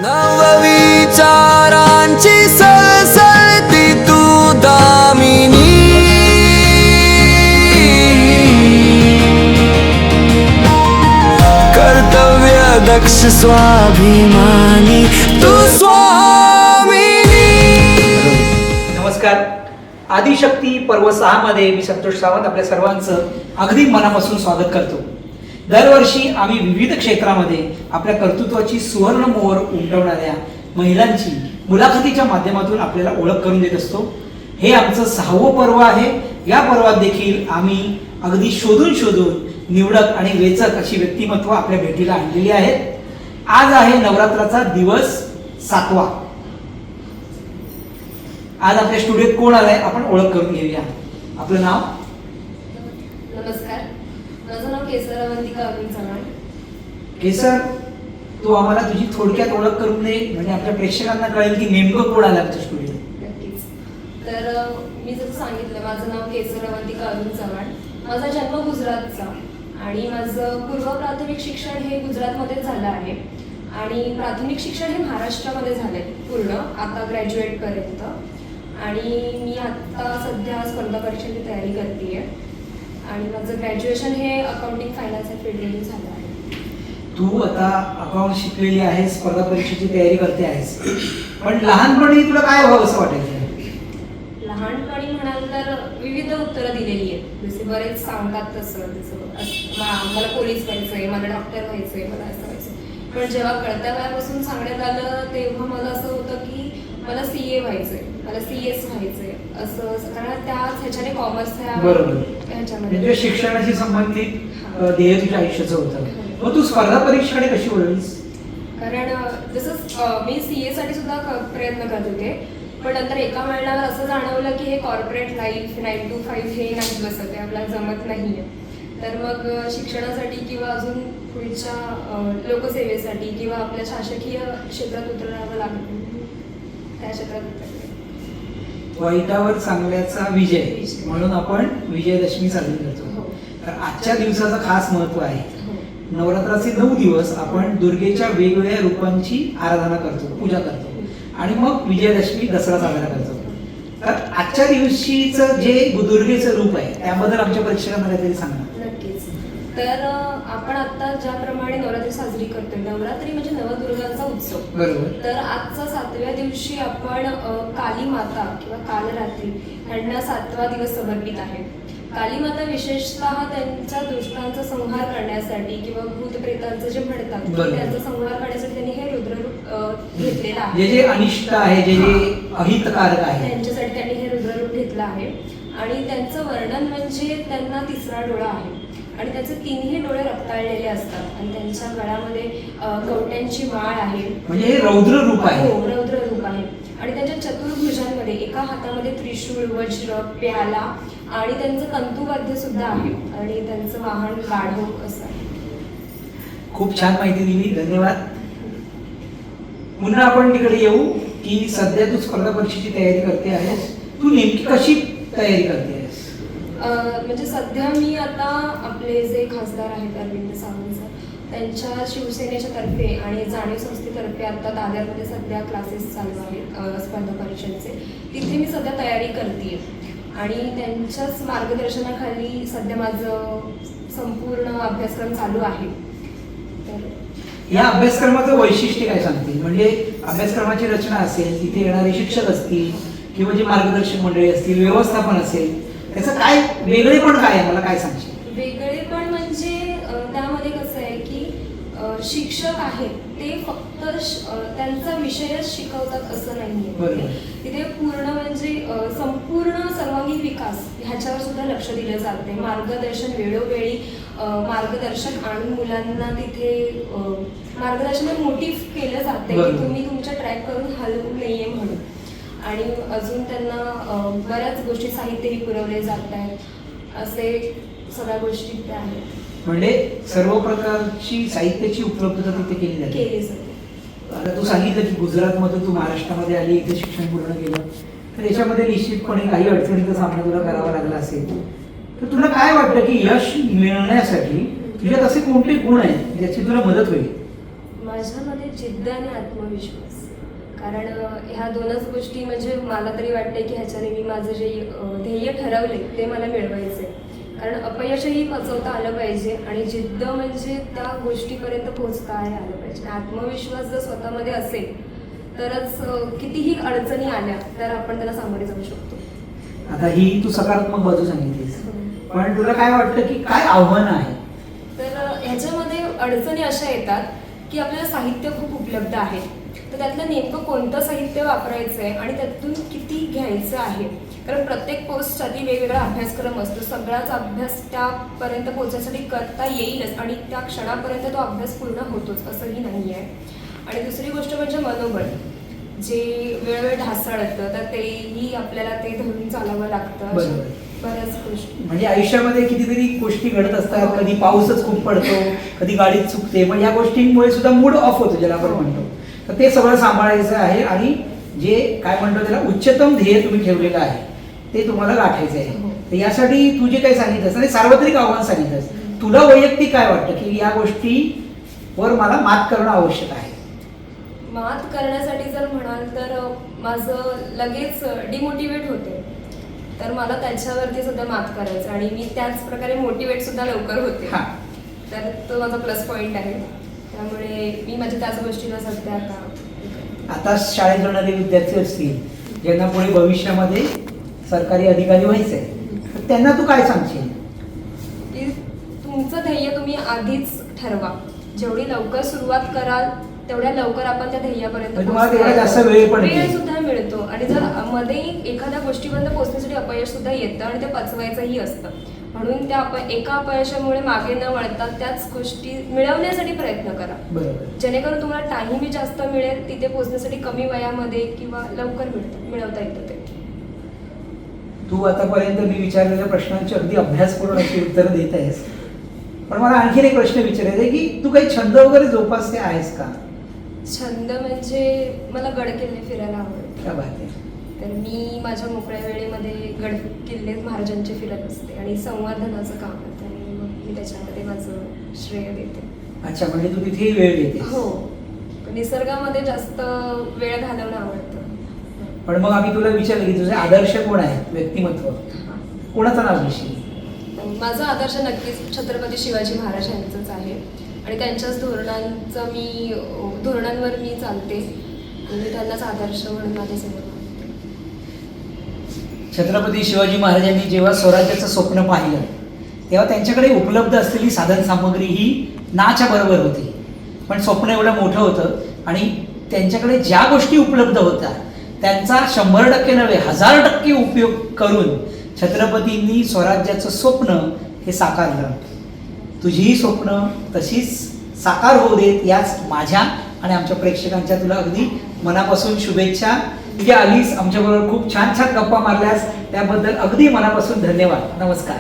नवविचारांची सळसळती तू दामिनी, कर्तव्य दक्ष स्वाभिमानी तू स्वामिनी. नमस्कार. आदिशक्ती पर्व 6 मध्ये मी संतोष सावंत आपल्या सर्वांचं अगदी मनापासून स्वागत करतो. दरवर्षी आम्ही विविध क्षेत्रामध्ये आपल्या कर्तृत्वाची सुवर्ण मोहर उमटवणाऱ्या महिलांची मुलाखतीच्या माध्यमातून आपल्याला ओळख करून देत असतो. हे आमचं 6वं पर्व आहे. या पर्वात देखील आम्ही अगदी शोधून निवडक आणि वेचक अशी व्यक्तिमत्व आपल्या भेटीला आणलेली आहेत. आज आहे नवरात्राचा दिवस 7वा. आज आपल्या स्टुडिओत कोण आलाय आपण ओळख करून घेऊया. आपलं नाव? नमस्कार, माझं नाव केसर अवंतिका अरुण चव्हाण. केसर, तू आम्हाला तुझी थोडक्यात ओळख करून दे, म्हणजे आपल्या प्रेक्षकांना कळेल की नेमकं कोण आलं आमच्या स्टुडिओत. नक्कीच. तर मी जसं सांगितलं, माझं नाव केसर अवंतिका अरुण चव्हाण. माझा जन्म गुजरातचा आणि माझं पूर्व प्राथमिक शिक्षण हे गुजरातमध्येच झालं आहे आणि प्राथमिक शिक्षण हे महाराष्ट्रामध्ये झालंय पूर्ण, आता ग्रॅज्युएटपर्यंत. आणि मी आता सध्या स्पर्धा परीक्षेची तयारी करते आणि माझं ग्रॅज्युएशन हे अकाउंटिंग फायनान्स या फील्डमधून झालं आहे. तू आता अकाउंट शिकलेली आहेस, स्पर्धा परीक्षेची तयारी करते आहेस, पण लहानपणी तुला काय व्हावं असं वाटायचं? लहानपणी म्हणाल तर विविध उत्तरं दिलेली आहेत, जसे बरेच सांगतात तसं मला पोलीस व्हायचंय, मला डॉक्टर व्हायचंय, मला असं व्हायचंय. पण जेव्हा कळत्या वयापासून सांगण्यात आलं तेव्हा मला असं होतं की मला CA व्हायचंय, मला CS व्हायचंय असं, कारण त्याच ह्याच्याने कॉमर्स ह्याच्यामध्ये शिक्षणाशी संबंधित ध्येय तुझ्या आयुष्याचं होतं. मग तू स्पर्धा परीक्षेकडे कशी वळलीस? कारण जसं मी CA साठी सुद्धा प्रयत्न करत होते, पण नंतर एका वेळेला असं जाणवलं की हे कॉर्पोरेट लाईफ 9 to 5 हे नाही बसत आहे, आपल्याला जमत नाहीये. तर मग शिक्षणासाठी किंवा अजून पुढच्या लोकसेवेसाठी किंवा आपल्या शासकीय क्षेत्रात उतरावं लागलं, त्या क्षेत्रात उतरले. वाईटावर चांगल्याचा विजय म्हणून आपण विजयादशमी साजरी करतो. तर आजच्या दिवसाचं खास महत्व आहे. नवरात्राचे 9 दिवस आपण दुर्गेच्या वेगवेगळ्या रूपांची आराधना करतो, पूजा करतो आणि मग विजयादशमी दसरा साजरा करतो. तर आजच्या दिवशीचं जे दुर्गेचं रूप आहे त्याबद्दल आमच्या प्रेक्षकांना काहीतरी सांगा. नक्कीच. तर आपण आता ज्याप्रमाणे नवरात्री साजरी करतोय, नवरात्री म्हणजे नवदुर्गांचा उत्सव. बरोबर. तर आजचा 7व्या दिवशी आपण काली माता किंवा कालरात्री यांना 7वा दिवस समर्पित आहे. काली माता विशेषतः त्यांच्या दुष्टांचा संहार करण्यासाठी किंवा भूतप्रेतांचं जे म्हणतात त्यांचा संहार करण्यासाठी त्यांनी हे रुद्ररूप घेतलेलं आहे. जे अनिष्ट आहे, जे अहितकारक आहे, त्यांच्यासाठी त्यांनी हे रुद्ररूप घेतलं आहे. आणि त्यांचं वर्णन म्हणजे त्यांना 3रा डोळा आहे आणि त्याचे 3ही डोळे रक्ताळलेले असतात आणि त्यांच्या गळ्यामध्ये कवट्यांची माळ आहे, म्हणजे हे रौद्र रूप आहे. हो, रौद्र रूप आहे. आणि त्यांच्या चतुर्भुजांमध्ये एका हातामध्ये त्रिशूळ, वज्र, प्याला आणि त्यांचं तंतुवाद्य सुद्धा आहे आणि त्यांचं वाहन गाढव असं आहे. खूप छान माहिती दिली, धन्यवाद. पुन्हा आपण तिकडे येऊ की सध्या तू स्पर्धा परीक्षेची तयारी करते आहेस. तू नेमकी कशी तयारी करते आहेस? म्हणजे सध्या मी आता आपले जे खासदार आहेत अरविंद सावंत सर, त्यांच्या शिवसेनेच्या तर्फे आणि जाणीव संस्थेतर्फे आता दादरमध्ये सध्या क्लासेस चालू आहेत स्पर्धा परीक्षेचे. तिथे मी सध्या तयारी करते आणि त्यांच्याच मार्गदर्शनाखाली सध्या माझं संपूर्ण अभ्यासक्रम चालू आहे. तर या अभ्यासक्रमाचं वैशिष्ट्य काय सांगतील? म्हणजे अभ्यासक्रमाची रचना असेल, तिथे येणारे शिक्षक असतील किंवा जे मार्गदर्शक मंडळी असतील, व्यवस्थापन असेल, त्याचं काय वेगळेपण काय आहे, मला काय सांगशील? वेगळेपण म्हणजे त्यामध्ये कसं आहे की शिक्षक आहेत ते फक्त त्यांचा विषयच शिकवतात असं नाहीये. तिथे पूर्ण म्हणजे संपूर्ण सर्वांगीण विकास ह्याच्यावर सुद्धा लक्ष दिलं जाते. मार्गदर्शन वेळोवेळी मार्गदर्शक आणून मुलांना तिथे मार्गदर्शन मोटिव्ह केलं जाते की तुम्ही तुमच्या ट्रॅक करून हलवू नये म्हणून. आणि अजून त्यांना बऱ्याच गोष्टी साहित्यही पुरवले जात आहेत, असे सगळ्या गोष्टी त्या आहेत. म्हणजे सर्व प्रकारची साहित्याची उपलब्धता तिथे केली जाते. आता तू सांगितलं की गुजरातमध्ये तू महाराष्ट्रामध्ये आली, इथे शिक्षण पूर्ण केलं, तर याच्यामध्ये निश्चितपणे काही अडचणीचा सामना तुला करावा लागला असेल. तर तुला काय वाटतं की यश मिळवण्यासाठी तुझ्यात असे कोणते गुण आहेत ज्याची तुला मदत होईल? माझ्यामध्ये जिद्द आणि आत्मविश्वास. कारण ह्या दोनच गोष्टी म्हणजे मला तरी वाटते की ह्याच्याने मी माझं जे ध्येय ठरवले ते मला मिळवायचे. कारण अपयशही पचवता आलं पाहिजे आणि जिद्द म्हणजे त्या गोष्टीपर्यंत पोहोचता आलं पाहिजे. आत्मविश्वास जर स्वतःमध्ये असेल तरच कितीही अडचणी आल्या तर आपण त्याला सामोरे जाऊ शकतो. आता ही तू सकारात्मक बाजू सांगितलीस, पण तुला काय वाटतं की काय आव्हान आहे? तर ह्याच्यामध्ये अडचणी अशा येतात की आपल्याला साहित्य खूप उपलब्ध आहे, तर त्यातलं नेमकं कोणतं साहित्य वापरायचं आहे आणि त्यातून किती घ्यायचं आहे. कारण प्रत्येक पोस्टसाठी वेगवेगळा अभ्यासक्रम असतो. सगळाच अभ्यास त्यापर्यंत पोहोचण्यासाठी करता येईलच आणि त्या क्षणापर्यंत तो अभ्यास पूर्ण होतोच असंही नाही आहे. आणि दुसरी गोष्ट म्हणजे मनोबल, जे वेळोवेळ ढासळतं तर तेही आपल्याला ते धरून चालावं लागतं. अशा बऱ्याच गोष्टी म्हणजे आयुष्यामध्ये कितीतरी गोष्टी घडत असतात. कधी पाऊसच खूप पडतो, कधी गाडीत चुकते, पण या गोष्टींमुळे सुद्धा मूड ऑफ होतो ज्याला आपण म्हणतो. तर ते सगळं सांभाळायचं आहे आणि जे काय म्हणतो त्याला उच्चतम ध्येय तुम्ही ठेवलेलं आहे ते तुम्हाला गाठायचं आहे. तर यासाठी तू जे काही सांगितलंस आणि सार्वत्रिक आव्हान सांगितलंस, तुला वैयक्तिक काय वाटतं की या गोष्टीवर मला मात करणं आवश्यक आहे? मात करण्यासाठी जर म्हणाल तर माझं लगेच डिमोटिवेट होते, तर मला त्याच्यावरती सुद्धा मात करायचं आणि मी त्याच प्रकारे मोटिवेट सुद्धा लवकर होते. तर तो माझा प्लस पॉईंट आहे. त्यामुळे मी माझ्या त्याच गोष्टीला सध्या आता शाळेत जाणारे विद्यार्थी असतील ज्यांना पुढे भविष्यामध्ये सरकारी अधिकारी व्हायचं आहे, तर त्यांना तू काय सांगशील? की तुमचं ध्येय तुम्ही आधीच ठरवा. जेवढी लवकर सुरुवात कराल तेवढ्या लवकर आपण त्या ध्येयापर्यंत तुम्हाला तेवढा जास्त वेळ पण वेळ सुद्धा मिळतो. आणि जर मध्ये एखाद्या गोष्टीपर्यंत पोहोचण्यासाठी अपयश सुद्धा येतं आणि ते पचवायचंही असतं. म्हणून त्या एका अपयशामुळे मागे न वळता त्याच गोष्टी मिळवण्यासाठी प्रयत्न करा, जेणेकरून तुम्हाला टाइमही जास्त मिळेल, तिथे पोहोचण्यासाठी कमी वयामध्ये किंवा लवकर मिळवता येतं ते. तू आतापर्यंत मी विचारलेल्या प्रश्नांची अगदी अभ्यास करून अशी उत्तरं देत आहेस, पण मला आणखीन एक प्रश्न विचारायचा आहे की तू काही छंद वगैरे जोपासते आहेस का? छंद म्हणजे मला गडकिल्ले फिरायला आवडतं. क्या बात आहे. तर मी माझ्या मोकळ्या वेळेमध्ये गड किल्ले महाराजांचे फिरत असते आणि संवर्धनाचं काम करते आणि मग मी त्याच्यामध्ये माझं श्रेय देते. अच्छा, म्हणजे तू तिथेही वेळ देते? हो, निसर्गामध्ये जास्त वेळ घालवणं आवडतं. पण मग आम्ही तुला विचारलं की तुझे आदर्श कोण आहे, व्यक्तिमत्व कोणाचं नाव घेशील? माझा आदर्श नक्कीच छत्रपती शिवाजी महाराज यांचंच आहे आणि त्यांच्याच धोरणांवर मी चालते आणि त्यांनाच आदर्श म्हणून माझ्यासमोर. छत्रपती शिवाजी महाराजांनी जेव्हा स्वराज्याचं स्वप्न पाहिलं तेव्हा त्यांच्याकडे उपलब्ध असलेली साधन सामग्री ही नाच्या बरोबर होती, पण स्वप्न एवढं मोठं होतं आणि त्यांच्याकडे ज्या गोष्टी उपलब्ध होत्या त्यांचा 100% नव्हे 1000% उपयोग करून छत्रपतींनी स्वराज्याचं स्वप्न हे साकारलं. तुझीही स्वप्न तशीच साकार होऊ देत याच माझ्या आणि आमच्या प्रेक्षकांच्या तुला अगदी मनापासून शुभेच्छा. इथे आलीस, आमच्याबरोबर खूप छान छान गप्पा मारल्यास त्याबद्दल अगदी मनापासून धन्यवाद. नमस्कार.